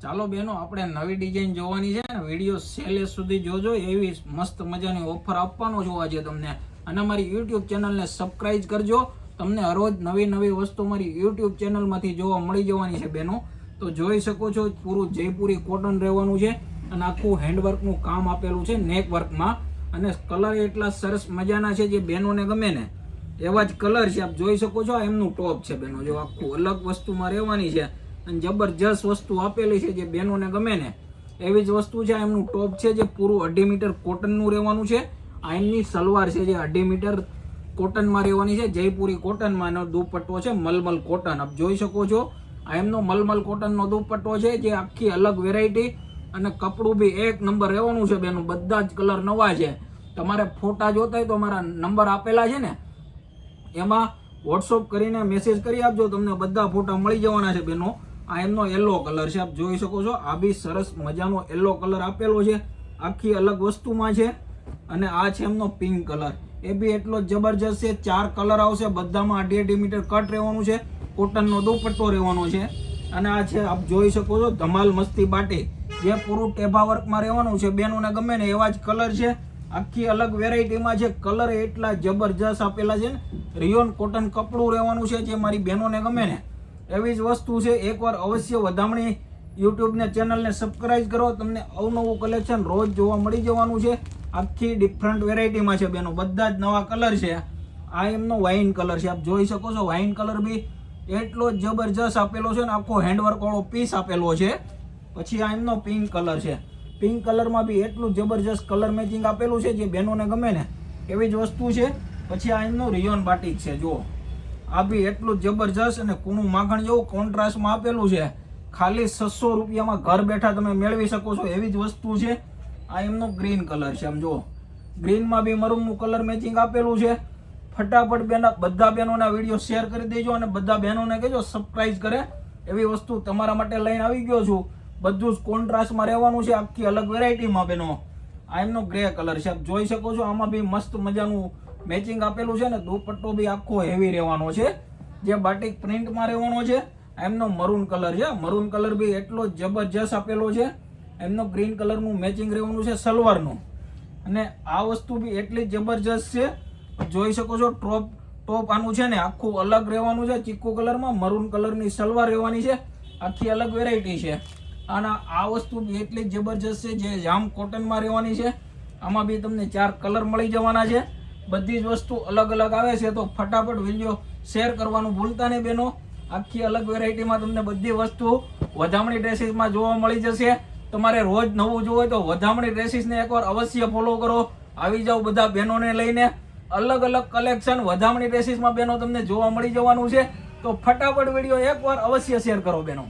ચાલો બેનો, આપણે નવી ડિઝાઇન જોવાની છે ને, વિડીયો છેલ્લે સુધી જોજો. એવી મસ્ત મજાની ઓફર આપવાનો છું આજે તમને. અને મારી યુટ્યુબ ચેનલને સબસ્ક્રાઇબ કરજો. તમને હરરોજ નવી નવી વસ્તુ મારી યુટ્યુબ ચેનલમાંથી જોવા મળી જવાની છે બેનો. તો જોઈ શકો છો, પૂરું જયપુરી કોટન રહેવાનું છે અને આખું હેન્ડવર્કનું કામ આપેલું છે નેક વર્કમાં. અને કલર એટલા સરસ મજાના છે, જે બહેનોને ગમે ને એવા જ કલર છે. આપ જોઈ શકો છો, એમનું ટોપ છે બેનો. જો આખું અલગ વસ્તુમાં રહેવાની છે અને જબરજસ્ત વસ્તુ આપેલી છે, જે બહેનોને ગમે ને એવી જ વસ્તુ છે. એમનું ટોપ છે, જે પૂરું 2.5 મીટર કોટનનું રહેવાનું છે. આ એમની સલવાર છે, જે 2.5 મીટર કોટનમાં રહેવાની છે, જયપુરી કોટનમાં. એનો દુપટ્ટો છે મલમલ કોટન. આપ જોઈ શકો છો, આ એમનો મલમલ કોટનનો દુપટ્ટો છે, જે આખી અલગ વેરાયટી. અને કપડું બી એક નંબર રહેવાનું છે બેનો. બધા જ કલર નવા છે. તમારે ફોટા જોતા હોય તો મારા નંબર આપેલા છે ને, એમાં વોટ્સઅપ કરીને મેસેજ કરી આપજો, તમને બધા ફોટા મળી જવાના છે બેનો. આ એમનો યલો કલર છે, આપ જોઈ શકો છો. આ બી સરસ મજાનો યલો કલર આપેલો છે, આખી અલગ વસ્તુમાં છે. અને આ છે એમનો પિંક કલર, એ બી એટલો જબરજસ્ત છે. 4 કલર આવશે, બધામાં 2.5 મીટર કટ રહેવાનું છે, કોટનનો દુપટ્ટો રહેવાનો છે. અને આ છે, આપ જોઈ શકો છો, ધમાલ મસ્તી બાટી, જે પૂરું ટેભા વર્કમાં રહેવાનું છે. બેનોને ગમે ને એવા જ કલર છે, આખી અલગ વેરાયટીમાં છે. કલર એટલા જબરજસ્ત આપેલા છે ને. રિયોન કોટન કપડું રહેવાનું છે, જે મારી બહેનોને ગમે ને એવી જ વસ્તુ છે. એકવાર અવશ્ય વધામણી યુટ્યુબને ચેનલને સબસ્ક્રાઇબ કરો. તમને અવનવું કલેક્શન રોજ જોવા મળી જવાનું છે. આખી ડિફરન્ટ વેરાયટીમાં છે બેનો, બધા જ નવા કલર છે. આ એમનો વાઇન કલર છે, આપ જોઈ શકો છો. વાઇન કલર બી એટલો જ જબરજસ્ત આપેલો છે ને, આખો હેન્ડવર્ક વાળો પીસ આપેલો છે. પછી આ એમનો પિંક કલર છે. પિંક કલરમાં બી એટલું જબરજસ્ત કલર મેચિંગ આપેલું છે, જે બહેનોને ગમે ને એવી જ વસ્તુ છે. પછી આ એમનું રિયોન બાટિક છે, જુઓ. આ બી એટલું જબરજસ્ત અને કૂણું માખણ જેવું કોન્ટ્રાસ્ટમાં આપેલું છે. ખાલી 600 રૂપિયામાં ઘર બેઠા તમે મેળવી શકો છો એવી જ વસ્તુ છે. આ એમનો ગ્રીન કલર છે, આમ જુઓ. ગ્રીનમાં બી મરૂનનું કલર મેચિંગ આપેલું છે. ફટાફટ બધા બહેનોના વિડીયો શેર કરી દેજો અને બધા બહેનોને કહેજો સબસ્ક્રાઇબ કરે. એવી વસ્તુ તમારા માટે લઈને આવી ગયો છું. બધું જ કોન્ટ્રાસ્ટમાં રહેવાનું છે, આખી અલગ વેરાયટીમાં બેનો. આ એમનો ગ્રે કલર છે, આપ જોઈ શકો છો. આમાં બી મસ્ત મજાનું મેચિંગ આપેલું છે ને દુપટ્ટો બી આખો હેવી રહેવાનો છે, જે બાટિક પ્રિન્ટમાં રહેવાનો છે. એમનો મરૂન કલર છે, મરૂન કલર બી એટલો જબરજસ્ત આપેલો છે. એમનો ગ્રીન કલરનું મેચિંગ રહેવાનું છે સલવારનું. અને આ વસ્તુ બી એટલી જબરજસ્ત છે, જોઈ શકો છો. ટોપ આનું છે ને આખું અલગ રહેવાનું છે, ચીકુ કલરમાં. મરૂન કલરની સલવાર રહેવાની છે, આખી અલગ વેરાયટી છે. અને આ વસ્તુ બી એટલી જબરજસ્ત છે, જે જામ કોટનમાં રહેવાની છે. આમાં બી તમને 4 કલર મળી જવાના છે. બધી જ વસ્તુ અલગ અલગ આવે છે, તો ફટાફટ વિડીયો શેર કરવાનું ભૂલતા નહીં બેનો. આખી અલગ વેરાયટીમાં તમને બધી વસ્તુ વધામણી ડ્રેસીસમાં જોવા મળી જશે. તમારે રોજ નવું જોવું હોય તો વધામણી ડ્રેસીસને એકવાર અવશ્ય ફોલો કરો. આવી જાઓ બધા બહેનોને લઈને. અલગ અલગ કલેક્શન વધામણી ડ્રેસીસમાં બેનો તમને જોવા મળી જવાનું છે. તો ફટાફટ વિડીયો એકવાર અવશ્ય શેર કરો બેનો.